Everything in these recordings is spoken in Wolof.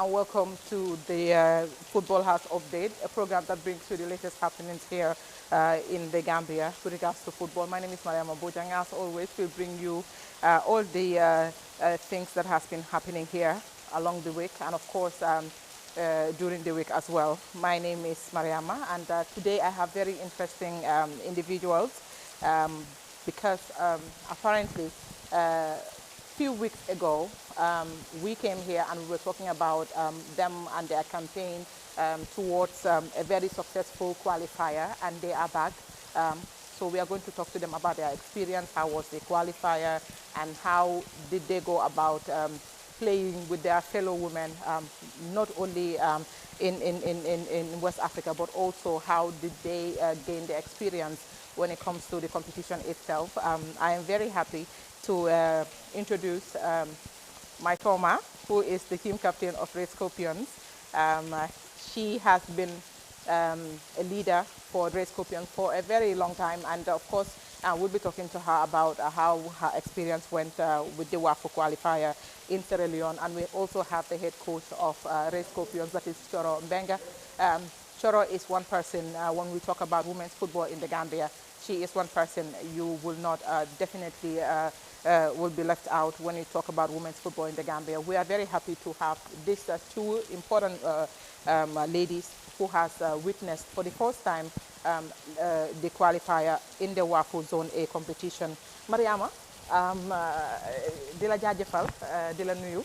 and welcome to the Football House Update, a program that brings you the latest happenings here in the Gambia with regards to football. My name is Mariama Bojang. As always, we'll bring you all the things that has been happening here along the week and, of course, during the week as well. My name is Mariama, and today I have very interesting individuals because apparently few weeks ago, we came here and we were talking about them and their campaign towards a very successful qualifier, and they are back. So we are going to talk to them about their experience, how was the qualifier, and how did they go about playing with their fellow women, not only in West Africa, but also how did they gain the experience when it comes to the competition itself. I am very happy to introduce my Toma, who is the team captain of Red Scorpions. She has been a leader for Red Scorpions for a very long time, and of course we'll be talking to her about how her experience went with the WAFO qualifier in Sierra Leone. And we also have the head coach of Red Scorpions, that is Choro Mbenga. Choro is one person, when we talk about women's football in the Gambia, she is one person you will not definitely will be left out when you talk about women's football in the Gambia. We are very happy to have these two important ladies who has witnessed for the first time the qualifier in the WAFO Zone A competition. Mariama, di la jaajëfal di la nuyu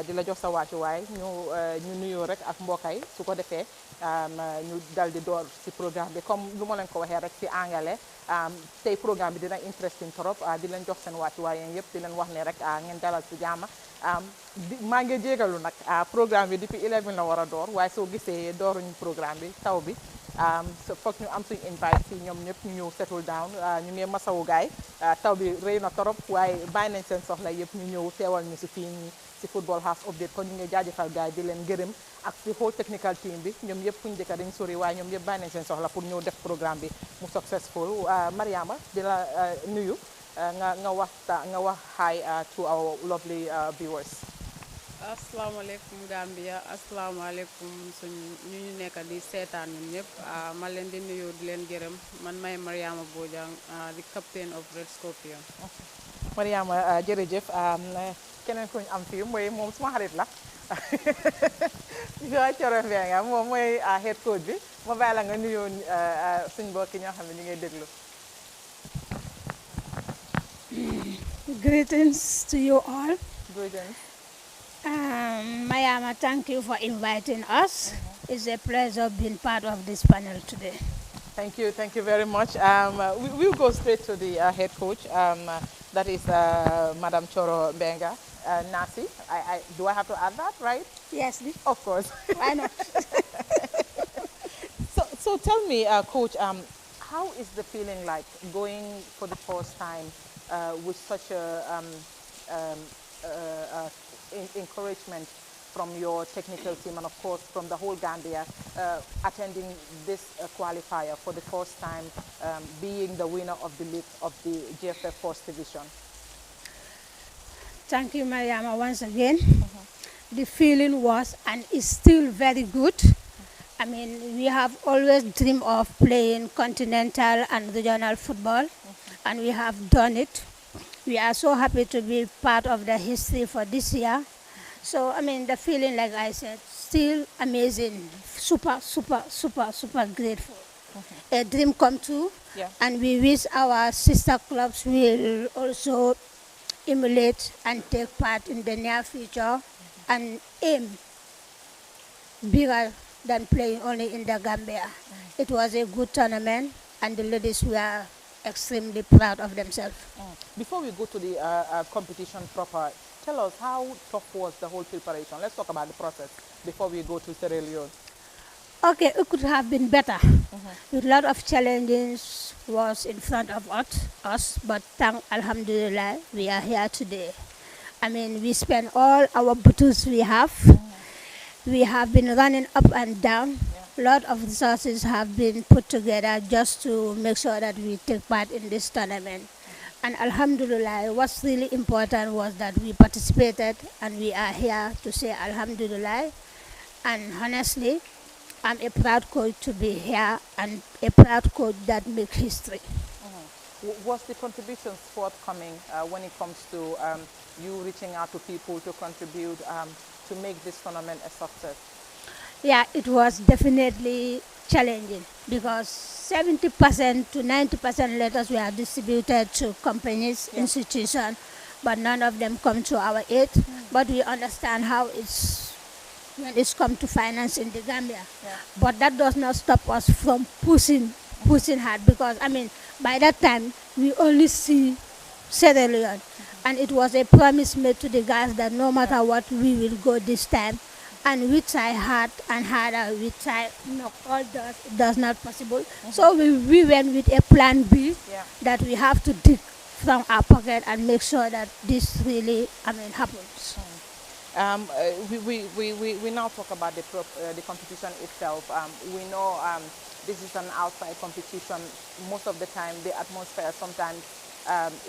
di la jox sa wàccuwaay ñu nuyoo rek ak mbokkay su ko defee ñu dal di door ci programme bi comme lu ma leen ko waxee rek ci anglais. Tey programme bi dina interesting trop di leen jox seen wàccuwaay yéen yëpp di leen wax ne rek ngeen dalal ci jàmm. maa ngi jégalu nag programme bi depuis 11 la war a door, waaye soo gisee dooruñu programme bi taw bi foog ñu am suñu invite si ñoom ñëpp ñu ñëw settle down. ñu ngi masawu gaay taw bi rëy na trop, waaye bàyyi nañ seen soxla yëpp ñu ñëw teewal ñu si fii nii si Football House Update. kon ñu ngi jaajëfal gaay di leen gërëm ak si whole technical team bi, ñoom yëpp fuñu dëkk dañ sori waaye ñoom yëpp bàyyi nañ seen soxla pour ñëw def programme bi mu successful. Mariama di la nuyu nga wax hi to our lovely viewers. Asalaamaaleykum Gambia, asalaamaaleykum ñu nekk di seetaan ñun ñëpp. ma leen di nuyu di leen gërëm. man may Mariama Bojang, di captain of Red Scorpion. Mariama jërëjëf. keneen ku ñu am fii mooy moom suma xarit la Choro Mbenga, moom mooy head coach bi. ma bàyyi la nga nuyoo suñ mbokki ñoo xam ne ñu ngay déglu. Greetings to you all. Greetings. Mayama, thank you for inviting us. It's a pleasure being part of this panel today. Thank you very much. We'll go straight to the head coach. That is Madam Choro Mbenga. Nasi, do I have to add that, right? Yes, of course. Why not? So tell me, Coach, how is the feeling like going for the first time with such a encouragement from your technical team and of course from the whole Gambia, attending this qualifier for the first time, being the winner of the league of the GFF First Division? Thank you, Mariama, once again. The feeling was and is still very good. I mean, we have always dreamed of playing continental and regional football, and we have done it. We are so happy to be part of the history for this year. So, I mean, the feeling, like I said, still amazing. Super grateful. A dream come true. Yeah. And we wish our sister clubs will also emulate and take part in the near future and aim bigger than playing only in the Gambia. It was a good tournament, and the ladies were extremely proud of themselves. Before we go to the competition proper, tell us how tough was the whole preparation. Let's talk about the process before we go to Sierra Leone. Okay, it could have been better. A lot of challenges was in front of us, but thank Alhamdulillah, we are here today. I mean, we spent all our battles we have. We have been running up and down. A lot of resources have been put together just to make sure that we take part in this tournament. And Alhamdulillah, what's really important was that we participated, and we are here to say Alhamdulillah. And honestly, I'm a proud coach to be here and a proud coach that makes history. Was the contributions forthcoming when it comes to you reaching out to people to contribute to make this tournament a success? Yeah, it was definitely challenging because 70% to 90% letters were distributed to companies, institutions, but none of them come to our aid. But we understand how it's when it's come to finance in the Gambia. But that does not stop us from pushing hard because by that time we only see Sierra Leone, and it was a promise made to the guys that no matter what we will go this time, and we try hard and harder. We try knock all doors. It does not possible. So we went with a plan B that we have to dig from our pocket and make sure that this really happens. We now talk about the competition itself. We know this is an outside competition. Most of the time, the atmosphere sometimes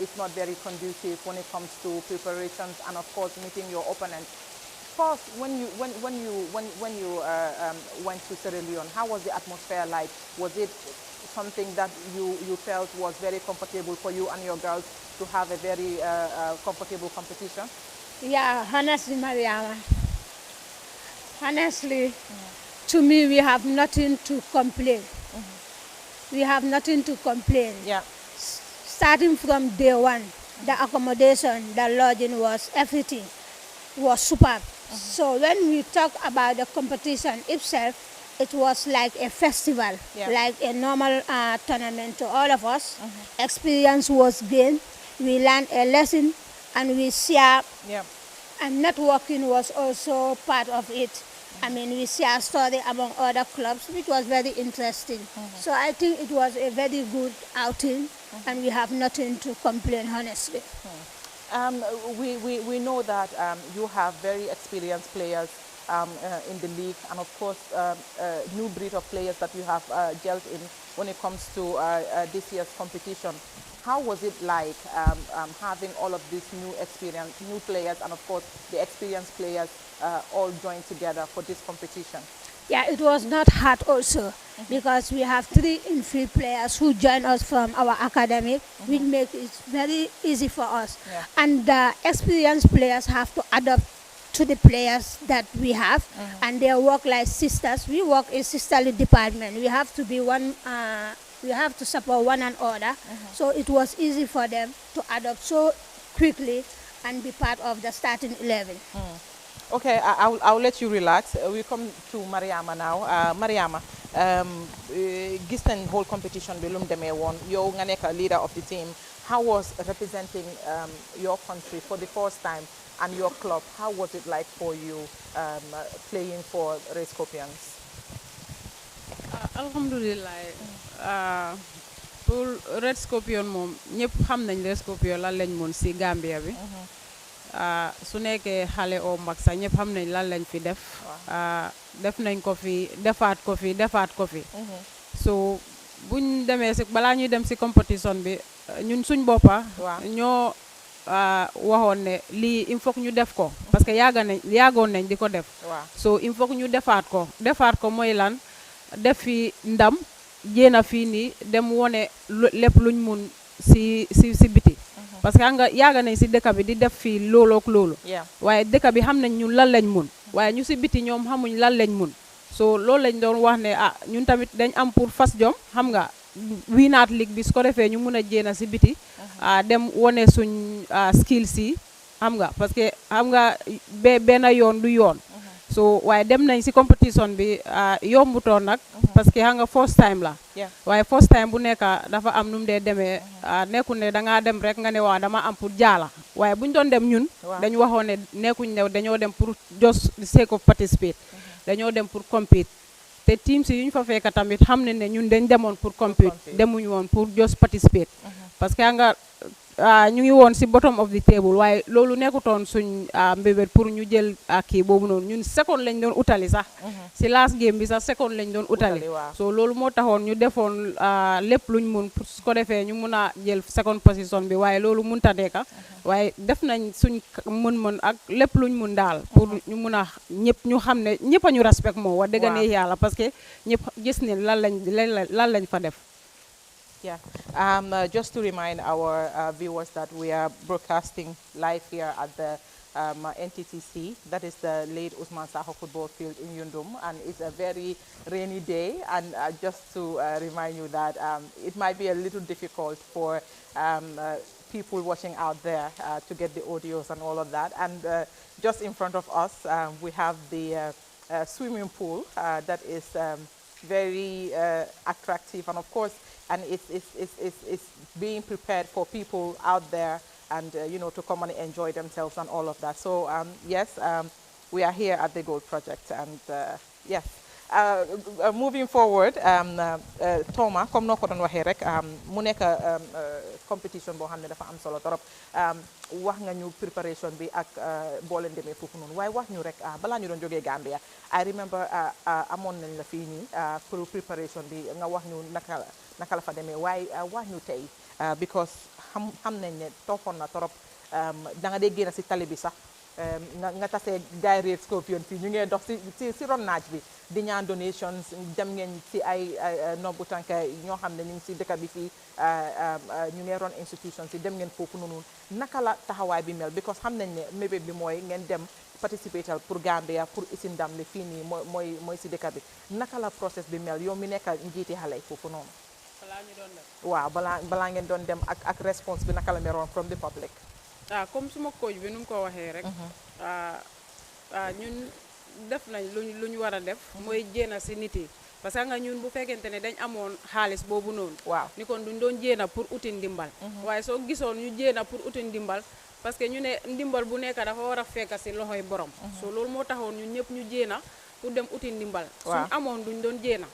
is not very conducive when it comes to preparations and, of course, meeting your opponents. First, when you went to Sierra Leone, how was the atmosphere like? Was it something that you felt was very comfortable for you and your girls to have a very comfortable competition? Yeah, honestly, Mariama. Honestly, to me, we have nothing to complain. We have nothing to complain. Yeah. Starting from day one, the accommodation, the lodging was everything was superb. So when we talk about the competition itself, it was like a festival, like a normal tournament to all of us. Experience was gained. We learned a lesson and we share. And networking was also part of it. We share a story among other clubs, which was very interesting. So I think it was a very good outing, and we have nothing to complain, honestly. We know that you have very experienced players in the league, and of course, new breed of players that you have dealt in when it comes to this year's competition. How was it like having all of these new players, and of course the experienced players all joined together for this competition? Yeah, it was not hard also because we have 3 infield players who join us from our academy, which makes it very easy for us. And the experienced players have to adapt to the players that we have, and they work like sisters. We work in sisterly department. We have to be one. We have to support one another. So it was easy for them to adapt so quickly and be part of the starting 11. Okay, I'll let you relax. We come to Mariama now. Mariama, gis nañ whole competition bi lum demee woon yow nga nekk leader of the team. How was representing your country for the first time and your club? How was it like for you playing for Red Scorpions? Alhamdulillah. Pour Red Scorpion moom ñëpp xam nañ Red Scorpion lan lañ mën si Gambia bi. Su nekkee xale oo mag sax ñëpp xam nañ lan lañ fi def. Def nañ ko fi defaat ko fi. So buñ demee si balaa ñuy dem si compétition bi ñun suñ boppa ñoo waxoon ne lii il faut ñu def ko parce que yàggoon nañ di ko def. So il faut ñu defaat ko mooy lan def fi ndam jéena fii nii dem wone lépp luñ mun si biti. parce que nga yàgg nañ si dëkk bi di def fii loolook loolu. waaye dëkk bi xam nañ ñun lan lañ mun waaye ñu si biti ñoom xamuñ lan lañ mun. So loolu lañ doon wax ne ñun tamit dañ am pour fas jom xam nga wiinaat ligue bi su ko defee ñu mun a jéena si biti. dem wone suñ skills yi xam nga parce que xam nga benn yoon du yoon. So waaye dem nañ si compétition bi yombutoon nag parce que xam nga first time la. waaye first time bu nekk dafa am nu mu dee demee nekkul ne dangaa dem rek nga ne waa dama am pour jaala waaye bu ñu doon dem ñun dañu waxoon ne nekkuñ ne dañoo dem pour just the sake of participate. dañoo dem pour compete te team si yu ñu fa fekk tamit xam ne ñun dañ demoon pour compete demuñu woon pour just participate. parce que nga ñu ngi woon si bottom of the table waaye loolu nekkutoon suñ mbébét pour ñu jël kii boobu noonu ñun second lañ doon utali sax si last game bi sax second lañ doon utali so loolu moo taxoon ñu defoon lépp luñ mun pour su ko defee ñu mun a jël second position bi waaye loolu munta nekka waaye def nañ suñ mën-mën ak lépp luñ mun daal pour ñu mun a ñëpp ñu xam ne ñëpp a ñu respect moo wax dëgg ne yàlla parce que ñëpp gis ne lan lañ fa def. Yeah, just to remind our viewers that we are broadcasting live here at the NTTC, that is the late Usman Sakho football field in Yundum, and it's a very rainy day, and just to remind you that it might be a little difficult for people watching out there to get the audios and all of that, and just in front of us we have the swimming pool that is very attractive, and of course, and it's being prepared for people out there and you know, to come and enjoy themselves and all of that. So yes, we are here at the Gold Project, and yes. Moving forward, Toma comme noo ko doon waxee rek mu nekk competition boo xam ne dafa am solo torop wax nga ñu préparation bi ak boo leen demee foofu noonu waaye wax ñu rek balaa ñu doon jógee Gambia I remember amoon nañ la fii nii pour préparation bi nga wax ñu naka la fa demee waaye wax ñu tey because xam nañ ne toppoon na torop da nga dee génn si tali bi sax nga tasee gaay Red Scorpion fii ñu ngee dox si ron naaj bi di ñaan donations dem ngeen si ay nombu tànka ñoo xam ne ñu ngi si dëkk bi fii ñu ngee ron institutions yi dem ngeen foofu noonu naka la taxawaay bi mel because xam nañ ne mébét bi mooy ngeen dem participatal pour Gambia pour isi ndam li fii nii mooy si dëkk bi naka la process bi mel yow mi nekk njiiti xale yi foofu noonu balaa ñu doon dem waaw balaa ngeen doon dem ak response bi naka la meroon from the public comme suma coach bi nu mu ko waxee rek ñun def nañ lu ñu war a def mooy jéena si nit yi parce que nga ñun bu fekkente ne dañ amoon xaalis boobu noonu waaw ni kon duñ doon jéena pour uti ndimbal waaye soo gisoon ñu jéena pour uti ndimbal parce que ñu ne ndimbal bu nekk dafa war a fekk si loxoy borom so loolu moo taxoon ñun ñëpp ñu jéena pour dem uti ndimbal suñ amoon duñ doon jéena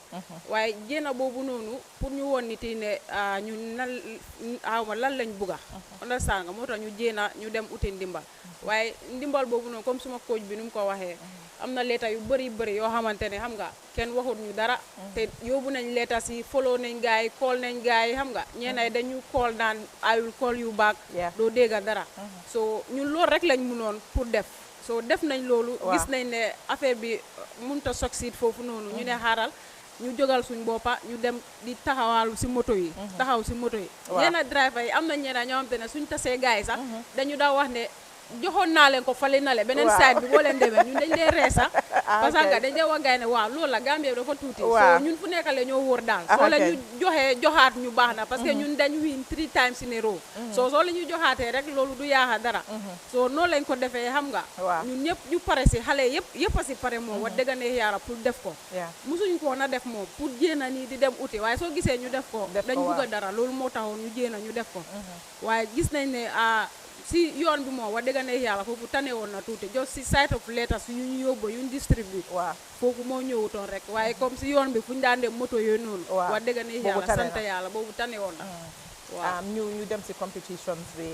waaye jéena boobu noonu pour ñu woon nit yi ne ñun lan lañ bugga understand nga moo tax ñu jéena ñu dem uti ndimbal waaye ndimbal boobu noonu comme suma coach bi nu mu ko waxee am na leeta yu bëri yoo xamante ne xam nga kenn waxut ñu dara te yóbbu nañ leeta si follow nañ gaay call nañ gaay xam nga ñeenay dañu call naan I will call you back doo dégga dara so ñun loolu rek lañ mënoon pour def so def nañ loolu gis nañ ne affaire bi mënut a succeed foofu noonu ñu ne xaaral ñu jógal suñ boppa ñu dem di taxawaalu si moto yi taxaw si moto yi ñeena driver yi am na ñeena ñoo xamante ne suñ tasee gaay yi sax dañu daa wax ne joxoon naa leen ko fale na le beneen side bi boo leen demee ñun dañ dee ree sax parce que dañ dee wax gaay ne waaw loolu la Gambie dafa tuuti so ñun fu nekkale ñoo wóor daal soo la ñu joxaat ñu baax na parce que ñun dañ win 3 times in a row soo la ñu joxaatee rek loolu du yaaxa dara so noonu lañ ko defee xam nga ñun ñëpp ñu pare si xale yëpp a si pare moom wax dëgg ne yaara pour def ko musuñ ko na def moom pour jéena nii di dem uti waaye soo gisee ñu def ko dañ bugg a dara loolu moo taxoon ñu jéena ñu def ko waaye gis nañ ne si yoon bi moom wax dëgg ne yàlla foofu tane woon na tuuti just si site of letters yu ñu yóbbu yu ñu distribute foofu moo ñëwutoon rek waaye comme si yoon bi fu ñu daan dem moto yooyu noonu wax dëgg ne yàlla sant yàlla boobu tane woon na waaw ñu dem si competitions bi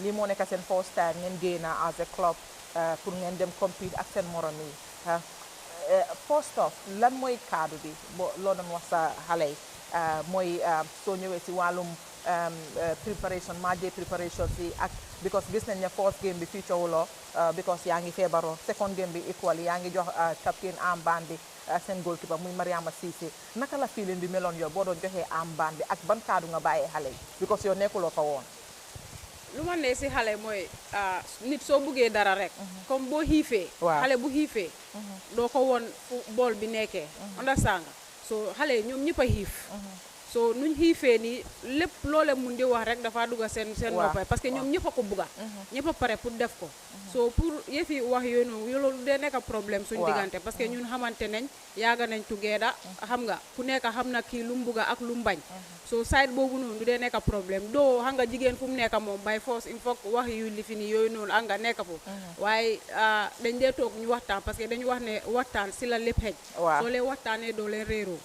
lii moo nekk seen first time ngeen génn as a club pour ngeen dem compete ak seen morom yi first off lan mooy kaddu bi loo doon wax sa xale yi mooy soo ñëwee si wàllum preparation match day preparation si ak because gis nañ ne first game bi feature wuloo because yaa ngi feebaroo second game bi equally yaa ngi jox captain armband bi seen goalkeeper muy Mariama Cissé naka la feeling bi meloon yow boo doon joxee armband bi ak ban kaddu nga bàyyee xale yi because yow nekkuloo fa woon lu ma ne si xale mooy nit soo buggee dara rek comme boo xiifee xale bu xiifee doo ko woon fu bool bi nekkee understand nga so xale ñoom ñëpp a xiif so nuñ xiifee nii lépp loole mun di wax rek dafa dugga seen noppay parce que ñoom ñëpp a ko bugga ñëpp a pare pour def ko so pour yëfi wax yooyu noonu loolu dee nekk problème suñ diggante parce que ñun xamante nañ yaaga nañ together xam nga ku nekk xam na kii lu mu bugga ak lu mu bañ so side boobu noonu du dee nekk problème doo xam nga jigéen fu mu nekk moom by force il faut wax yu li fi ni yooyu noonu ak nga nekk foofu waaye dañ dee toog ñu waxtaan parce que dañu wax ne waxtaan si la lépp xej soo leen waxtaanee doo leen réeroo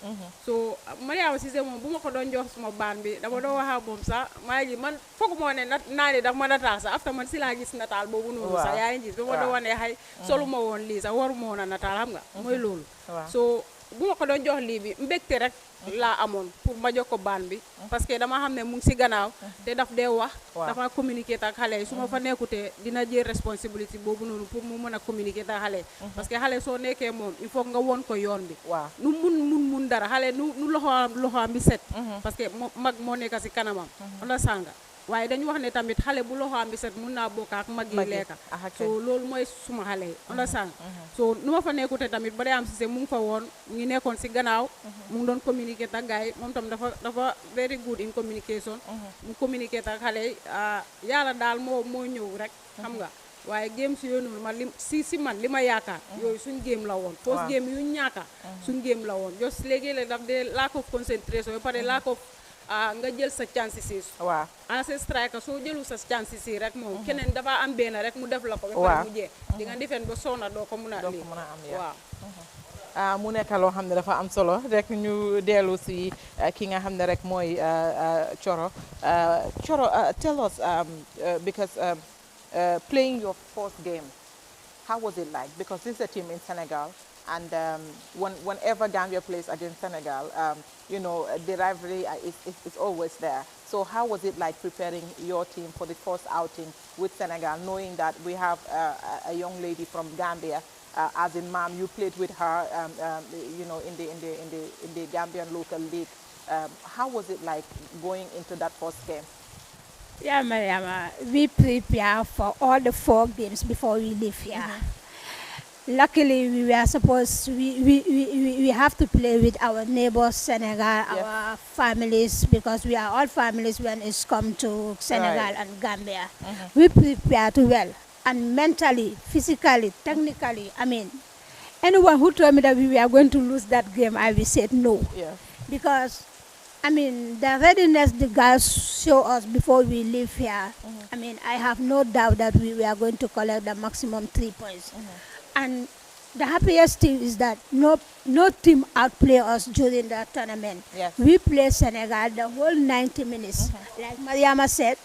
so Mariama Cissé moom bu ma ko doon jox suma baan bi dama doon wax ak moom sax maa ngi man foog moo ne naa ne daf ma nataal sax after man si laa gis nataal boobu noonu sax yaa ngi gis ba ma doon wane xay solu ma woon lii sax waru ma woon a nataal xam nga mooy loolu so bu ma ko doon jox lii bi mbégte rek laa amoon pour ma jox ko baan bi parce que dama xam ne mu ngi si gannaaw te daf dee wax dafa communiquer ak xale yi su ma fa nekkutee dina jël responsabilité boobu noonu pour mu mën a communiquer ak xale yi parce que xale soo nekkee moom il faut nga won ko yoon bi nu mun dara xale nu loxoam bi set parce que mag moo nekk si kanamam onda sanga waaye dañu wax ne tamit xale bu loxoam bi set mun naa bokk ak mag yi lekka so loolu mooy suma xale yi onda sang so nu ma fa nekkute tamit ba day am si mu ngi fa woon mu ngi nekkoon si gannaaw mu ngi doon communiquer ak gars yi moom tam dafa very good in communication mu communiquer ak xale yi yàlla daal moo ñëw rek xam nga waaye game si yooyu noonu man si man li ma yaakaar yooyu suñ game la woon first game yu ñaaka suñ game la woon just léegi-léeg daf dee lack of concentration ba pare lack of nga jël sa chance si waaw en striker soo jëlu sa chance si rek moom keneen dafa am benn rek mu def la ko ba pare mu jeex di nga defeen ba sonna doo ko mun a lii waaw mu nekk loo xam ne dafa am solo rek ñu dellu si ki nga xam ne rek mooy Coro tell us because playing your first game, how was it like? Because this is a team in Senegal, and whenever Gambia plays against Senegal, you know, the rivalry is always there. So how was it like preparing your team for the first outing with Senegal, knowing that we have a young lady from Gambia, as in Mam, you played with her, you know, in the Gambian local league. How was it like going into that first game? Yeah, Mariama, we prepare for all the 4 games before we leave here. Luckily, we were supposed to, we have to play with our neighbors, Senegal, our families, because we are all families when it's come to Senegal and Gambia. We prepared well, and mentally, physically, technically. I mean, anyone who told me that we were going to lose that game, I will say no. Because I mean, the readiness the guys show us before we leave here, I mean, I have no doubt that we were going to collect the maximum 3 points. And the happiest thing is that no team outplay us during the tournament. We play Senegal the whole 90 minutes. Like Mariama said,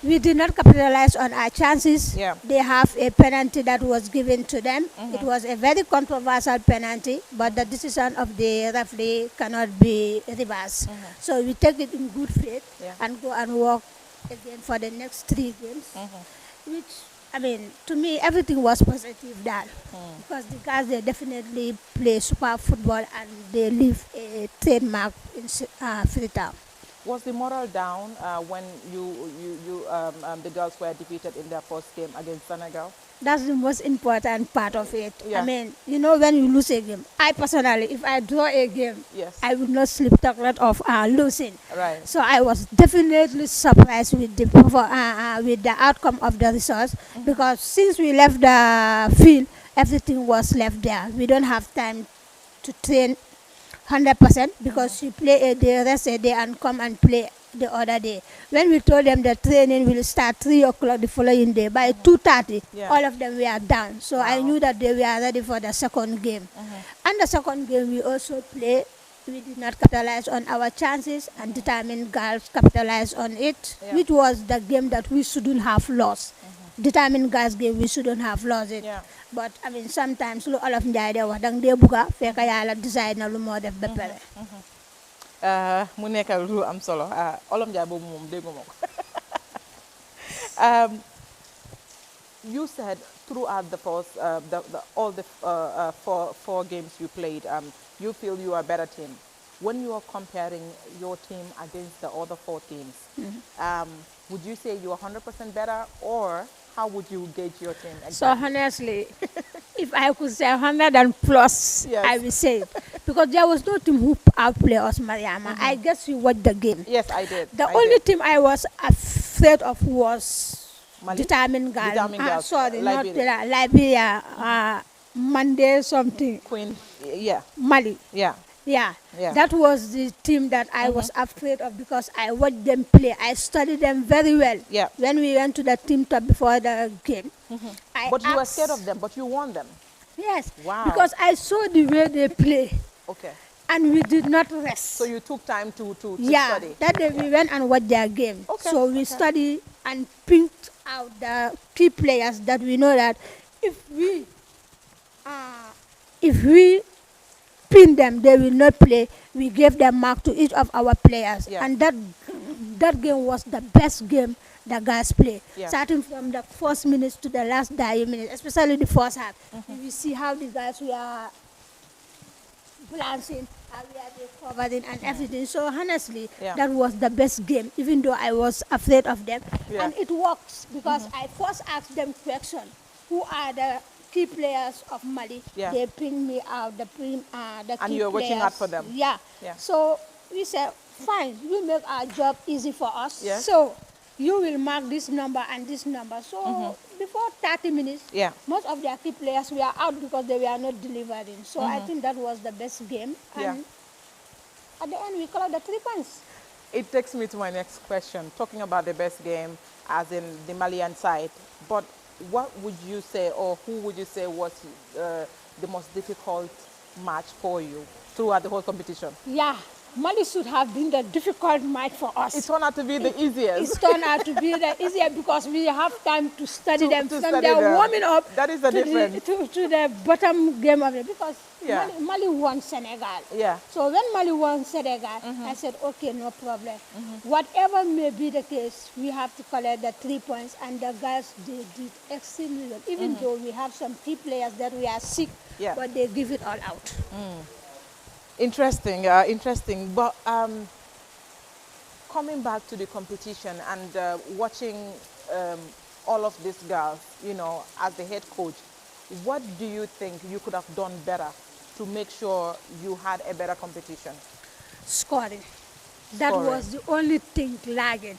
we did not capitalize on our chances. They have a penalty that was given to them. It was a very controversial penalty, but the decision of the referee cannot be reversed. So we take it in good faith and go and work again for the next 3 games, which, I mean, to me, everything was positive there. Because the guys, they definitely play super football and they leave a trademark in Freetown. Was the morale down when the girls were defeated in their first game against Senegal? That's the most important part of it. I mean, you know, when you lose a game, I personally, if I draw a game, I would not sleep talking of losing. So I was definitely surprised with the outcome of the results, because since we left the field, everything was left there. We don't have time to train 100% because we play a day, rest a day, and come and play the other day. When we told them the training will start 3 o'clock the following day, by 2:30, all of them were down. So I knew that they were ready for the second game. And the second game we also played. We did not capitalize on our chances, and Determined Girls capitalized on it, which was the game that we shouldn't have lost. Determined Girls game, we shouldn't have lost it. But I mean, sometimes all of Njai de wax dang de buga fekk yalla decide na lu mo def ba pare. Mu nekk lu am solo. Olom Njai bobu mom deguma ko. You said throughout the first, all the 4 games you played, you feel you are a better team. When you are comparing your team against the other 4 teams, would you say you are 100% better, or how would you gauge your team exactly? So honestly, if I could say 100 and plus, I will say it. Because there was no team who outplayed us, Mariama. I guess you watched the game. Yes, I did. The only team I was afraid of was Determined Girls. Sorry, Liberia. not Liberia. Monday something. Queen, Mali. Yeah. That was the team that I was afraid of, because I watched them play. I studied them very well. When we went to the team top before the game. But you were scared of them, but you won them. Yes. Wow. Because I saw the way they play. Okay. and we did not rest. So you took time to Yeah, study? that day we went and watched their game. Okay, So we okay. studied and picked out the key players that we know that if we pin them, they will not play. We gave them mark to each of our players, Yeah. and that game was the best game the guys play. Yeah. Starting from the first minutes to the last 10 minutes, especially the first half. We see how the guys were glancing, how we are covering and everything. So honestly, Yeah. that was the best game, even though I was afraid of them. Yeah. And it works because I first asked them question, who are the key players of Mali? Yeah. They ping me out, the key And you were working hard for them. Yeah. Yeah. So we said, fine, you make our job easy for us. Yes. So you will mark this number and this number. So before 30 minutes, Yeah. most of their key players were out because they were not delivering. So I think that was the best game. Yeah. And at the end, we collected the 3 points. It takes me to my next question, talking about the best game as in the Malian side. But what would you say, or who would you say was the most difficult match for you throughout the whole competition? Yeah, Mali should have been the difficult match for us. It turned out to be the easiest. It's turned out to be the easier because we have time to study them to from study their them. warming up That is the to difference. to the bottom game of it. Because Yeah. Mali won Senegal. Yeah. So when Mali won Senegal, I said, okay, no problem. Whatever may be the case, we have to collect the 3 points. And the guys, they did extremely well. Even though we have some key players that we are sick, Yeah. but they give it all out. Interesting, interesting. But coming back to the competition and watching all of these girls, you know, as the head coach, what do you think you could have done better to make sure you had a better competition? Scoring. That Scoring. was the only thing lagging.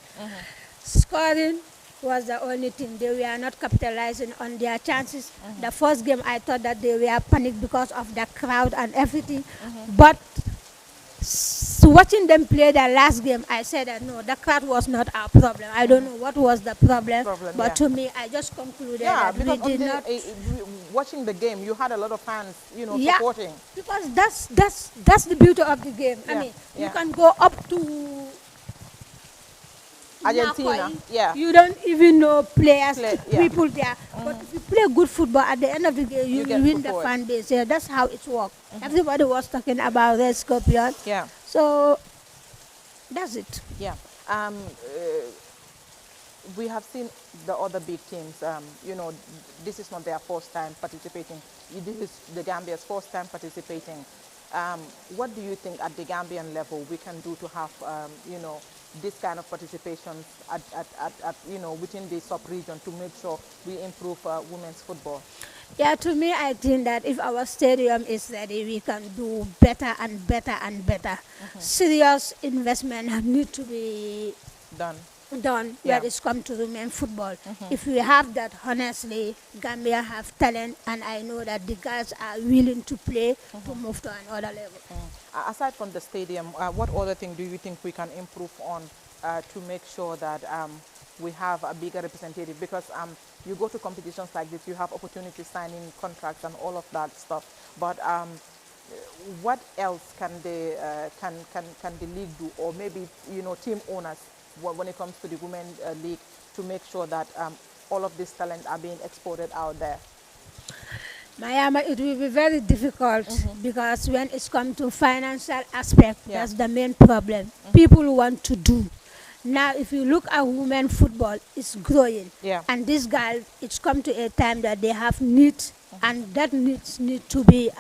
Scoring was the only thing. They were not capitalizing on their chances. The first game, I thought that they were panicked because of the crowd and everything. But watching them play the last game, I said that no, the crowd was not our problem. I don't know what was the problem, but yeah. to me, I just concluded Yeah, that we because did not. watching the game, you had a lot of fans, you know, Yeah. supporting. Because that's the beauty of the game. I Yeah, mean, yeah. you can go up to Argentina, Nakoi, yeah. You don't even know players, Yeah. people there. But if you play good football, at the end of the day, you get will win the support. fan base. Yeah, that's how it works. Everybody was talking about Red Scorpion. Yeah. So that's it. Yeah. We have seen the other big teams, you know, this is not their first time participating. This is the Gambia's first time participating. What do you think at the Gambian level we can do to have, you know, this kind of participation at you know, within the sub-region to make sure we improve women's football? Yeah, to me, I think that if our stadium is ready, we can do better and better and better. Serious investment need to be Done. done Yeah. when it's come to women football. If we have that, honestly, Gambia have talent, and I know that the guys are willing to play to move to another level. Aside from the stadium, what other thing do you think we can improve on to make sure that we have a bigger representative? Because you go to competitions like this, you have opportunity signing contracts and all of that stuff. But what else can the league do, or maybe, you know, team owners when it comes to the women league, to make sure that all of this talent are being exported out there? Miami, it will be very difficult because when it's come to financial aspect, Yeah. that's the main problem. People want to do. Now, if you look at women football, it's growing. Yeah. And this girl, it's come to a time that they have needs, and that needs need to be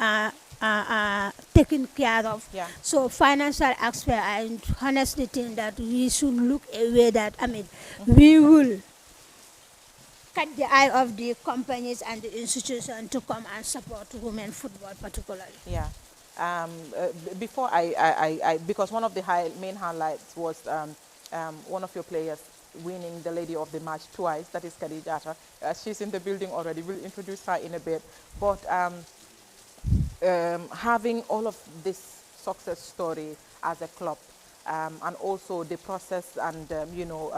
taken care of. Yeah. So financial aspect, I honestly think that we should look a way that, I mean, we will cut the eye of the companies and the institution to come and support women football particularly. Yeah. Before because one of the main highlights was one of your players winning the Lady of the Match twice, that is Khadijata. She's in the building already. We'll introduce her in a bit. But having all of this success story as a club, and also the process and you know,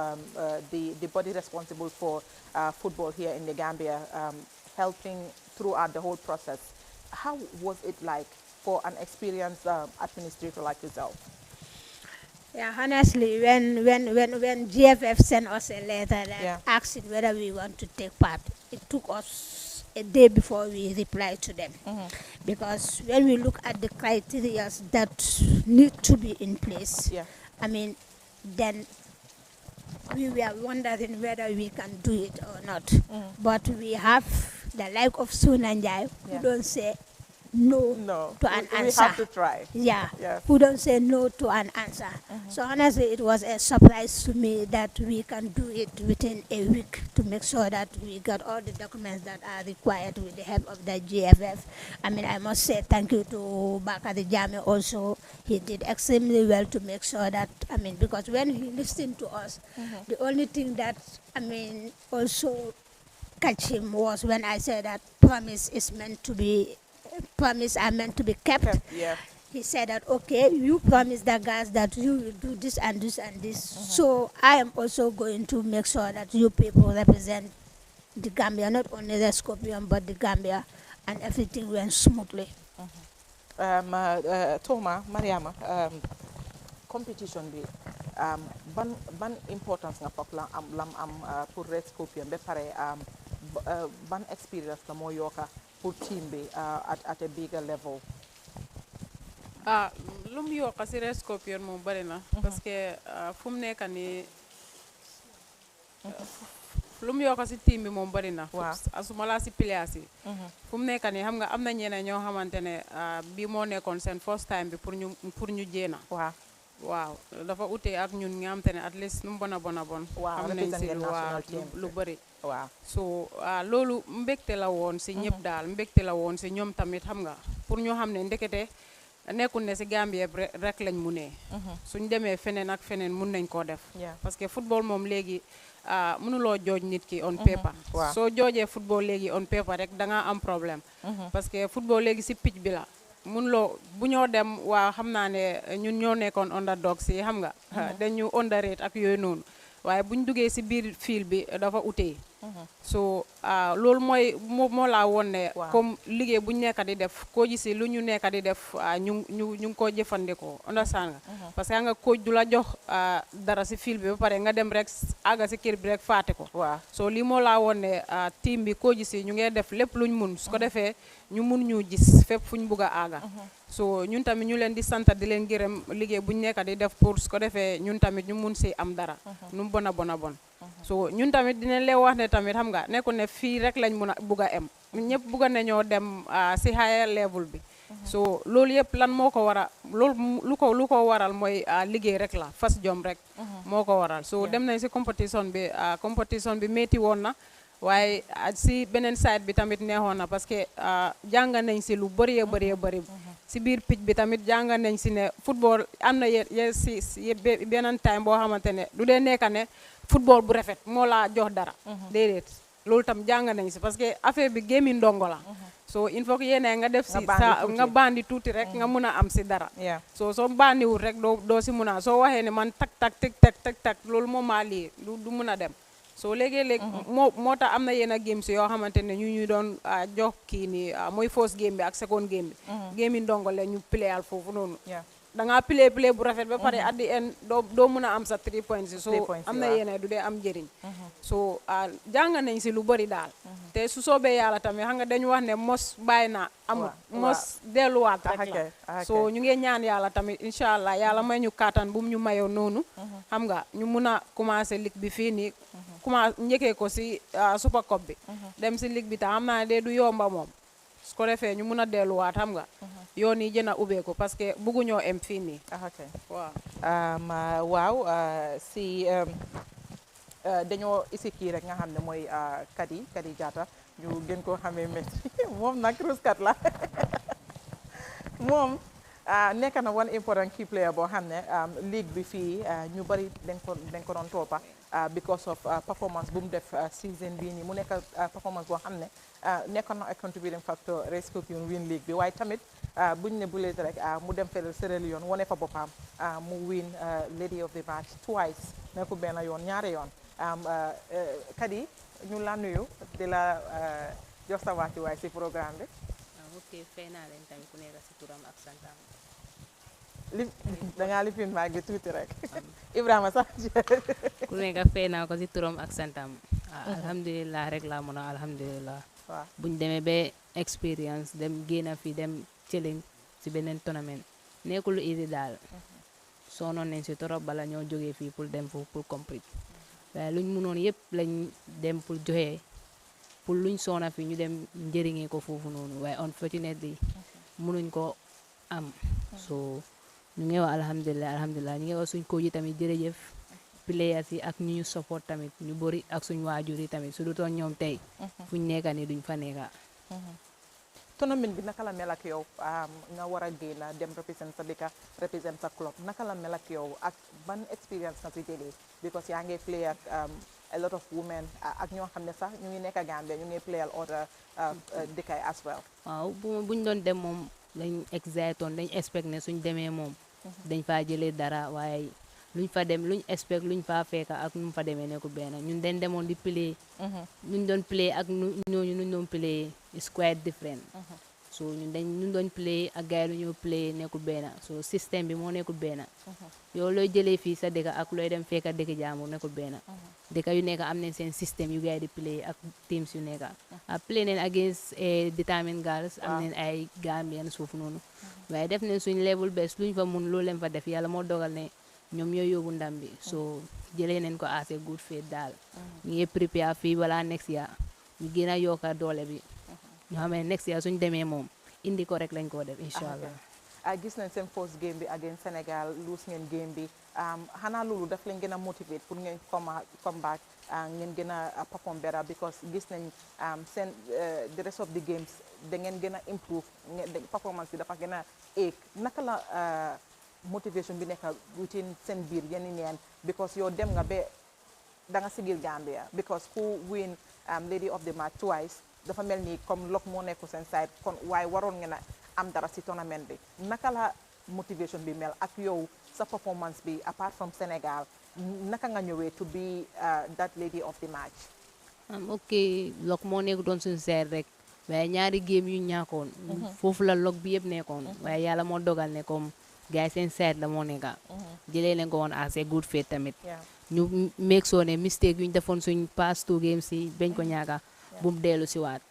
the body responsible for football here in the Gambia, helping throughout the whole process. How was it like for an experienced administrator like yourself? Yeah, honestly, when GFF sent us a letter that asking whether we want to take part, it took us a day before we replied to them. Because when we look at the criteria that need to be in place, I mean, then we were wondering whether we can do it or not. But we have the like of Sunanjai who don't say no to an answer. We have to try. Who don't say no to an answer. So honestly, it was a surprise to me that we can do it within a week to make sure that we got all the documents that are required with the help of the GFF. I mean, I must say thank you to Bakari Jame also. He did extremely well to make sure that, I mean, because when he listened to us, the only thing that, I mean, also catch him was when I said that promise are meant to be kept. He said that, okay, you promise the guys that you will do this and this and this. So I am also going to make sure that you people represent the Gambia, not only the Scorpion, but the Gambia, and everything went smoothly. Toma, Mariama, competition bi ban importance nga fok lam am pour Red Scorpion be pare ban experience la mo yoka pour team bi at a bigger level. Lu mu yokk si Red Scorpion moom bari na parce que fu mu nekk nii lu mu yokk si team bi moom bari na asuma laa si players yi fu mu nekk nii xam nga am na ñeneen ñoo xamante ne bii moo nekkoon seen first time bi pour ñu jéena waaw dafa ute ak ñun nga xamante ne at least nu mu bon xam nañ si lu bari so loolu mbégte la woon si ñëpp daal mbégte la woon si ñoom tamit xam nga pour ñu xam ne ndekete nekkul ne si Gambie rek lañ mu nee suñ demee feneen ak feneen mun nañ koo def parce que football moom léegi mënuloo jooj nit ki on paper soo joojee football léegi on paper rek da nga am problème parce que football léegi si pitch bi la mënuloo bu ñoo dem waa xam naa ne ñun ñoo nekkoon underdog si xam nga dañu underrate ak yooyu noonu waaye buñ duggee si biir fiil bi dafa utee so loolu moo laa woon ne comme liggéey buñ nekk di def koo gisi lu ñu nekk di def ñu ngi ko jëfandikoo understand nga parce que nga coach du la jox dara si fiil bi ba pare nga dem rek àgga si kër bi rek faate ko so lii moo laa woon ne team bi koo gisi ñu ngee def lépp luñ mun su ko defee ñu mun ñu gis fépp fuñ bugg a àgga so ñun tamit ñu leen di sant di leen gërëm liggéey buñ nekk di def pour su ko defee ñun tamit ñu mun si am dara nu mu bon so ñun tamit dinañ leen wax ne tamit xam nga nekku ne fii rek lañ mun a bugg a em ñëpp bugg nañoo dem si higher level bi so loolu yëpp lan moo ko waral loolu lu ko waral mooy liggéey rek la fas jom rek moo ko waral so dem nañ si compétition bi métti woon na waaye si beneen side bi tamit neexoon na parce que jàng nañ si lu bëree bëri si biir pitch bi tamit jàng nañ si ne football am na si beneen time boo xamante ne du dee nekka ne football bu rafet moo laa jox dara déedéet loolu tam jàng nañ si parce que affaire bi gémmi ndongo la so il faut que yéene nga def si sa nga bandi tuuti rek nga mun a am si dara so soo bandiwul rek doo si mun a soo waxee ne man tak loolu moo maa lii du mun a dem so léegi-léegi moo tax am na yenn games yoo xamante ne ñu doon jox kii nii mooy first game bi ak second game bi game yi ndongo la ñu playal foofu noonu da ngaa play bu rafet ba pare at the end doo mun a am sa 3 points so am na yenn du dee am njëriñ so jàng nañ si lu bëri daal te su soobee yàlla tamit xam nga dañu wax ne mos bàyyi na amul mos delluwaat rek la so ñu ngi ñaan yàlla tamit incha allah yàlla may ñu kattan bu mu ñu mayoo noonu xam nga ñu mun a commencé ligue bi fii nii commencé njëkkee ko si super cup bi dem si ligue bi tam xam naa ne du yomba moom su ko defee ñu mun a delluwaat xam nga yoon yi gën a ubbeeku parce que bëgguñoo em fii nii waaw si dañoo isi kii rek nga xam ne mooy Kadi Jatta ñu gën koo xamee métti moom nag ruskat la moom nekk na one important key player boo xam ne league bi fii ñu bari dañ ko doon toppa because of performance bu mu def season bii nii mu nekk performance boo xam ne nekkoon na a contributing factor Red Scorpion win league bi waaye tamit buñ ne buleet rek mu dem fële Sierra Leone wane fa boppam mu win lady of the match twice nekku benn yoon ñaari yoon Kadi ñu la nuyu di la jox sa wàccuwaay si programme bi. ok fay naa leen tamit ku nekk si turam ak santam. li dangaa lifin maa ngi tuuti rek Ibrahima sax ku nekk fay naa ko si turam ak santam. alhamdulilah rek laa mën a alhamdulilah. waaw buñ demee ba expérience dem génn fii dem challenge si beneen tournament nekkul lu easy daal. soonoon nañ si torop bala ñoo jógee fii pour dem foofu pour compete waaye luñ mënoon yëpp lañ dem pour joxe pour luñ soona fii ñu dem njëriñee ko foofu noonu waaye unfortunately mënuñ ko am so ñu ngi wax alhamdulilah alhamdulilah ñu ngi wax suñ coach yi tamit jërëjëf players yi ak ñu support tamit ñu bëri ak suñ waajur yi tamit su du toon ñoom tey fuñ nekka ni duñ fa nekka. tournament bi naka la mel ak yow nga war a génn dem represent sa dëkk represent sa club naka la mel ak yow ak ban experience nga si jëlee because yaa ngi play ak a lot of women ak ñoo xam ne sax ñu ngi nekk Gambia ñu ngi play al other dëkkay as well. waaw buñ doon dem moom dañ excitoon dañ expect ne suñ demee moom dañ faa jëlee dara waaye luñ fa dem luñ expect luñ faa fekka ak nu fa demee nekkul benn ñun dañ demoon di play nuñ doon play ak ñooñu nuñ doon play is quite different so ñun doon play ak gars yi lu ñoo play nekkul benn so système bi moo nekkul benn yow looy jëlee fii sa dëkk ak looy dem fekka dëkk jaamur nekkul benn dëkk yu nekk am nañ seen système yu gars yi di play ak teams yu nekk play neen against determined girls am nañ ay Gambian suuf noonu waaye def nañ suñ level best luñ fa mun loolu leen fa def yàlla moo dogal ne ñoom ñooy yóbbu ndam bi so jëlee nañ ko as a good faith daal ñu ngi prepare fii wala next year ñu gën a yokka doole bi ñu xam ne next year suñ demee moom indi ko rek lañ koo def incha allah. gis nañ seen first game bi against Sénégal lose ngeen game bi xanaa loolu daf leen gën a motivate pour ngeen come back ngeen gën a perform better because gis nañ seen the rest of the games da ngeen gën a improve performance bi dafa gën a éeg naka la motivation bi nekk within seen biir yéen neen because yow dem nga ba da nga sigil Gambia because who win lady of the match twice dafa mel ni comme lok moo nekku seen side kon waaye waroon ngeen a am dara si tournament bi naka la motivation bi mel ak yow sa performance bi apart from Sénégal naka nga ñëwee to be that lady of the match. ok lok moo nekk doon suñu side rek waaye ñaari game yu ñàkkoon foofu la lok bi yëpp nekkoon waaye yàlla moo dogal ne comme gars yi seen side la moo nekka jëlee leen ko woon as a good faith tamit ñu make sure ne mistake yu ñu defoon suñ past 2 games yi bañ ko ñaaka bu mu dellu si waat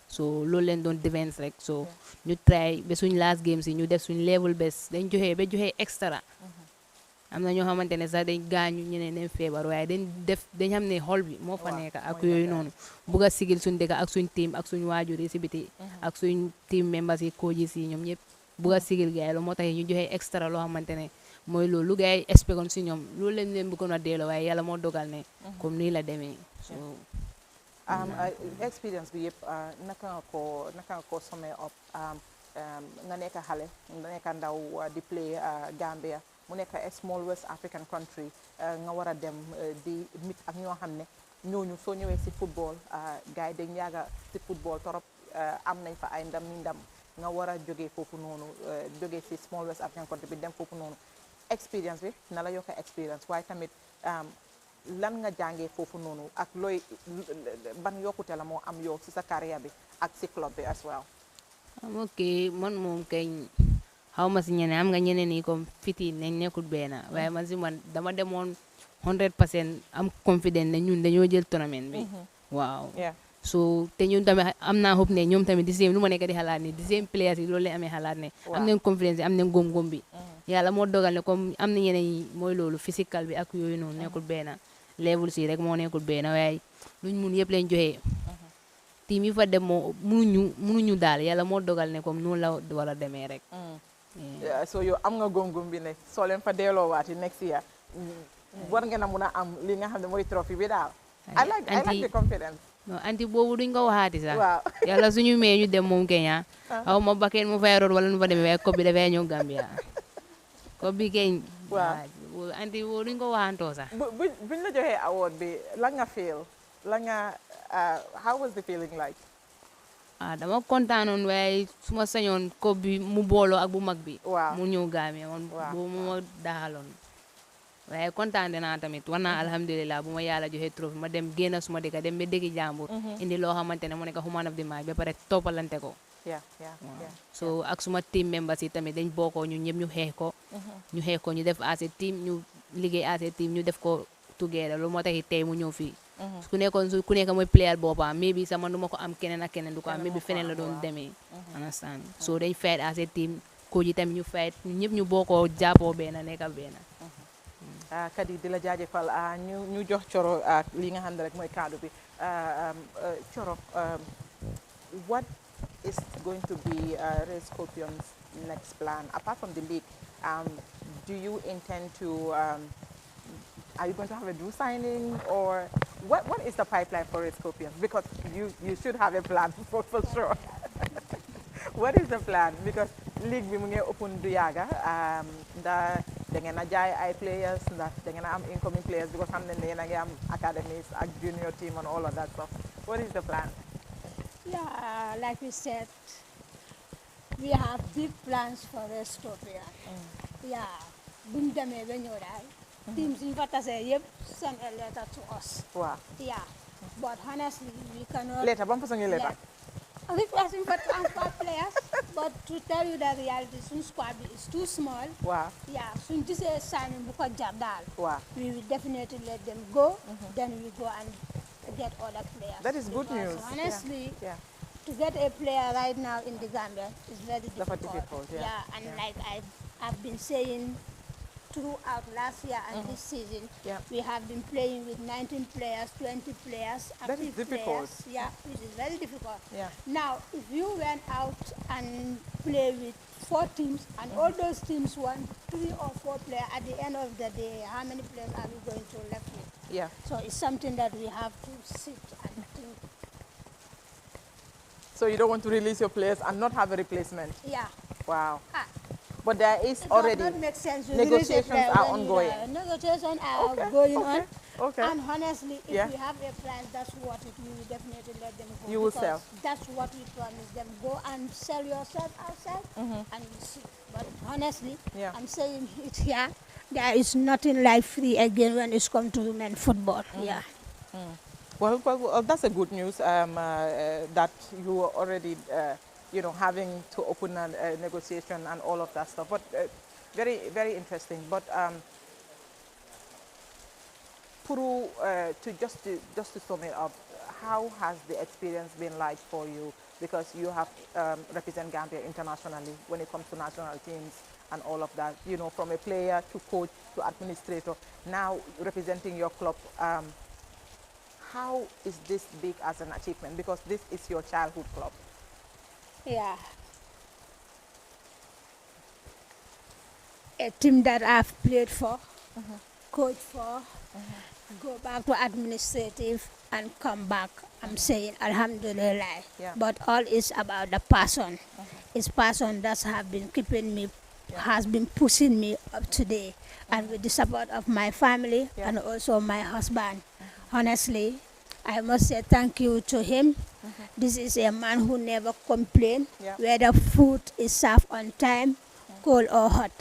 so loolu leen doon defense rek so ñu try ba suñ last games yi ñu def suñ level best dañ joxe extra am na ñoo xamante ne sax dañ gaañu ñeneen dem feebar waaye dañ xam ne xol bi moo fa nekk ak yooyu noonu bugg a sigil suñ dëkk ak suñ team ak suñ waajur yi si biti ak suñ team members yi coaches yi ñoom ñëpp bugg a sigil gars yi la moo tax ñu joxe extra loo xamante ne mooy loolu lu gars yi expectoon si ñoom loolu lañ leen bëggoon a delloo waaye yàlla moo dogal ne comme nii la demee so experience bi yëpp naka nga ko sommé up nga nekk xale nga nekk ndaw di play Gambia mu nekk a small West African country nga war a dem di mit ak ñoo xam ne ñooñu soo ñëwee si football gars yi dañ yàgga si football torop am nañ fa ay ndam ni ndam nga war a jógee foofu noonu jógee si small West African country bi dem foofu noonu experience bi na la yokk experience waaye tamit lan nga jàngee foofu noonu ak looy ban yokkute la moo am yow si sa carrière bi ak si club bi as well. ok man moom kay xaw ma si ñeneen am nga ñeneen yi comme fiti nañ nekkul benn waaye man si man dama demoon 100% am confident ne ñun dañoo jël tournament bi waaw so te ñun tamit am naa hope ne ñoom tamit di same lu ma nekk di xalaat ne di same players yi loolu lañ amee xalaat ne am nañ confidence am nañ góom-góom bi yàlla moo dogal ne comme am na ñeneen yi mooy loolu physical bi ak yooyu noonu nekkul benn level si rek moo nekkul benn waaye luñ mun yëpp lañ joxe team yi fa dem moo munuñu daal yàlla moo dogal ne comme noonu la war a demee rek so yow am nga góom-góom bi ne soo leen fa delloowaati next year war ngeen a mun a am li nga xam ne mooy trophy bi daal I like the confidence. non anti boobu duñ ko waxaati sax waaw yàlla suñu mee ñu dem moom Kenya xaw ma bakeen mu fay root wala nu fa demee waaye kob bi dafay ñëw Gambia kob bi keñ waaw anti boobu duñ ko waxantoo sax buñ la joxee award bi la nga feel la nga how was the feeling like dama kontaanoon waaye su ma sañoon kob bi mu booloo ak bu mag bi mu ñëw Gambia man boobu mu ma daaxaloon waaye kontaan naa tamit war naa alhamdulilah bu ma yàlla joxe trophée ma dem génn suma dëkk dem ba dëkki jàmbur indi loo xamante ne mu nekk human of the match ba pare toppalante ko yeah. so ak suma team members yi tamit dañ bokkoo ñu ñëpp ñu xeex ko ñu def as a team ñu liggéey as a team ñu def ko together loolu moo tax tey mu ñëw fii ku nekk mooy player boppam maybe sama du ma ko am keneen ak keneen du ko am maybe feneen la doon demee understand so dañ fight as a team coach yi tamit ñu fight ñu ñëpp ñu bokkoo jàppoo benn nekka benn kadi di la jaajëfal ñu jox Coro li nga xam ne rek mooy kaddu bi Coro what is going to be Red Scorpions next plan apart from the league? Do you intend to are you going to have a new signing, or what is the pipeline for Red Scorpions? Because you should have a plan for sure. What is the plan? Because league bi mu ngi open du yaga da ngeen a jaay ay players ndax da ngeen a am incoming players because xam nañ ne yéen a ngi am academies ak junior team and all of that stuff. What is the plan? Yeah, like we said, we have big plans for Red Scorpion. Yeah, buñ demee ba ñëw daal teams yi fa tase yëpp send a letter to us. Wow. Yeah, but honestly we cannot. Later, ban façon ngi letter? Requesting for transfer players, but to tell you the reality, soon squad is too small. Wow. Yeah, soon this is signing buka jabdal. Wow. We will definitely let them go. Then we go and get other players. That is good Because news. honestly, Yeah. to get a player right now in the Gambia is very difficult. difficult, yeah. And like I've been saying throughout last year and this season, Yeah. we have been playing with 19 players, 20 players, That is active difficult. players. Yeah, which is very difficult. Yeah. Now, if you went out and play with 4 teams and all those teams won 3 or 4 players, at the end of the day, how many players are we going to left with? Yeah. So it's something that we have to sit and think. So you don't want to release your players and not have a replacement? Yeah. Wow. Ah, But there is it already does not make sense. You negotiations release a player are when you ongoing. Negotiations are Okay, going okay, on. okay. And honestly, if Yeah. we have a plan, that's what it we will definitely let them go. You will because sell. That's what we promise them. Go and sell yourself outside and you see. But honestly, Yeah. I'm saying it here. There is nothing like free again when it's come to women football. Yeah. Well, that's a good news that you are already, having to open a negotiation and all of that stuff. But very, very interesting. But Puru, just to sum it up, how has the experience been like for you? Because you have represent Gambia internationally when it comes to national teams and all of that. You know, from a player to coach to administrator, now representing your club. How is this big as an achievement? Because this is your childhood club. Yeah. A team that I've played for, coached for, go back to administrative and come back. I'm saying Alhamdulillah. Yeah. But all is about the person. It's person that have been keeping me, has been pushing me up today. And with the support of my family and also my husband. Honestly, I must say thank you to him. This is a man who never complains, whether food is served on time, cold or hot.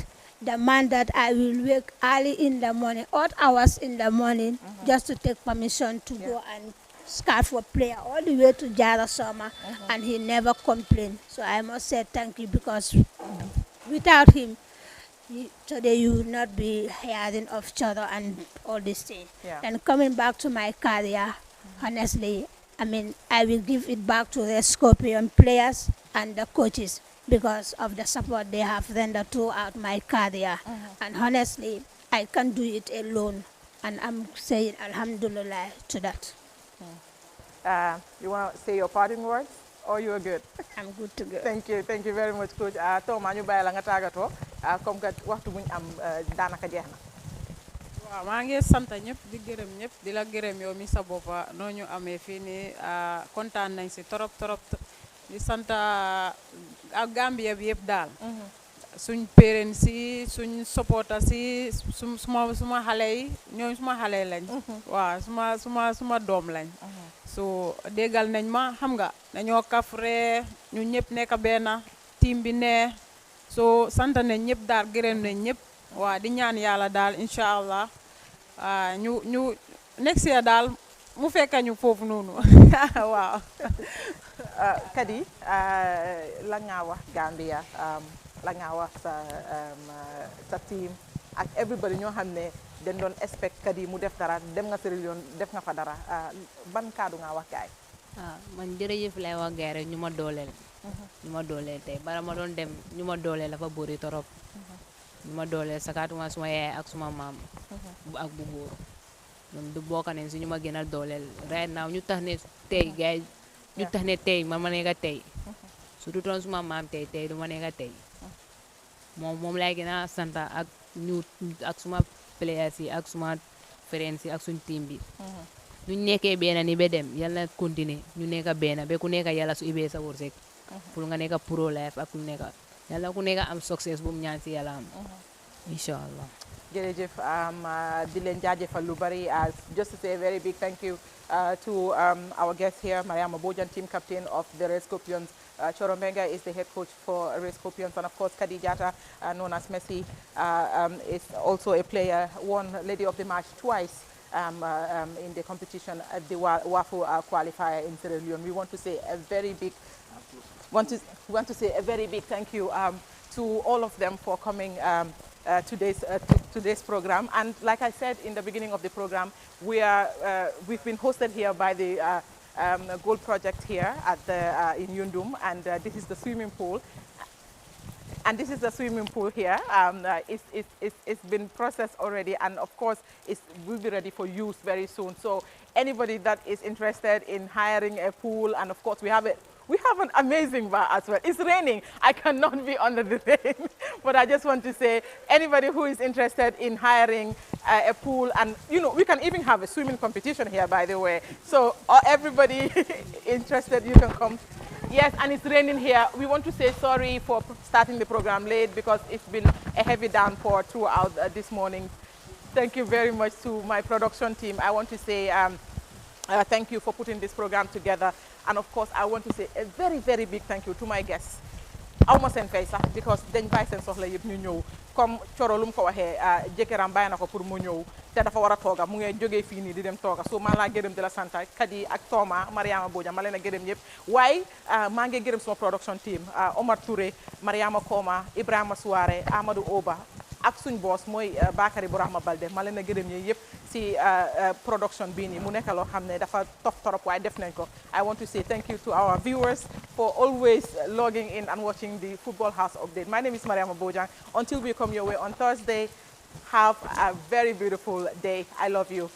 The man that I will wake early in the morning, odd hours in the morning, just to take permission to go and scout for player all the way to Jara Summer, and he never complained. So I must say thank you, because without him, today you will not be hearing of each other and all these things. Yeah. And coming back to my career, honestly, I mean, I will give it back to the Scorpion players and the coaches because of the support they have rendered throughout my career. And honestly, I can't do it alone. And I'm saying Alhamdulillah to that. You want to say your parting words, or you are good? I'm good to go. Thank you very much, coach. Toma ñu bàyyi la nga tàggatoo comme que waxtu buñ am daanaka jeex na. waaw maa ngi sant ñëpp di gërëm ñëpp di la gërëm yow mi sa boppa noo ñu amee fii nii kontaan nañ si trop di sant ak Gambia bi yëpp daal. suñ parents si suñ supporter si suma xale yi ñoom suma xale lañ. waaw suma doom lañ. so déggal nañ ma xam nga dañoo kafre ñu ñëpp nekk benn team bi ne so sant nañ ñëpp daal gërëm nañ ñëpp. waaw di ñaan yàlla daal incha allah ñu next year daal mu fekk ñu foofu noonu waaw. Kadi la nga wax Gambia la nga wax sa team ak everybody ñoo xam ne dañ doon expect Kadi mu def dara dem nga Sierra Leone def nga fa dara ban kaddu nga wax gaay man jërëjëf lay wax gaay rek ñu ma dooleel tey bara ma doon dem ñu ma dooleel dafa bëri torop ñu ma dooleel sakaatuma suma yaay ak suma maam ak bu góor ñoom du bokk nañ si ñu ma gën a dooleel right now ñu tax ne tey gaay ñu tax ne tey man ma nekk tey su du toon suma maam tey du ma nekk tey moom lay gën a sant ak ñu ak suma players yi ak suma friends yi ak suñ team bi ñu nekkee benn ni ba dem yàlla na continuer ñu nekk benn ba ku nekk yàlla su ibee sa wërsëg pour nga nekk pro life ak ku nekk yàlla ku nekk am success bu mu ñaan si yàlla am incha allah jërëjëf di leen jaajëfal lu bari just to say a very big thank you to our guest here, Mariama Bojang, team captain of the Red Scorpions. Choro Mbenga is the head coach for Red Scorpions, and of course Kadi Jata, known as Messi, is also a player, won Lady of the Match twice in the competition at the WAFU qualifier in Sierra Leone. We want to say a very big thank you to all of them for coming today's program. And like I said in the beginning of the program, we've been hosted here by the Gold Project here at in Yundum, and this is the swimming pool. And this is the swimming pool here. It's been processed already, and of course, it will be ready for use very soon. So anybody that is interested in hiring a pool, and of course, we have an amazing bar as well. It's raining. I cannot be under the rain. But I just want to say, anybody who is interested in hiring a pool, and we can even have a swimming competition here, by the way. So everybody interested, you can come. Yes, and it's raining here. We want to say sorry for starting the program late because it's been a heavy downpour throughout this morning. Thank you very much to my production team. I want to say thank you for putting this program together. And of course, I want to say a very, very big thank you to my guests. Almost en fay sax because dañ bàyyi seen soxla yëpp ñu ñëw comme Coro lu mu ko waxee jëkkëram bàyyi na ko pour mu ñëw te dafa war a tooga mu ngi jógee fii nii di dem tooga so maa laa gërëm di la sant Kadi ak Tooma Mariama Bojang ma leen a gërëm ñëpp waaye maa ngi gërëm sama production team Omar Touré Mariama Koma Ibrahima Souare Amadou Oba ak suñ boss mooy Bakary Bourahma Balde ma leen a gërëm ñi yëpp si production bii nii mu nekk loo xam ne dafa tof torop waaye def nañ ko. I want to say thank you to our viewers for always logging in and watching the Football House Update. My name is Mariama Bojang. Until we come your way on Thursday, have a very beautiful day. I love you.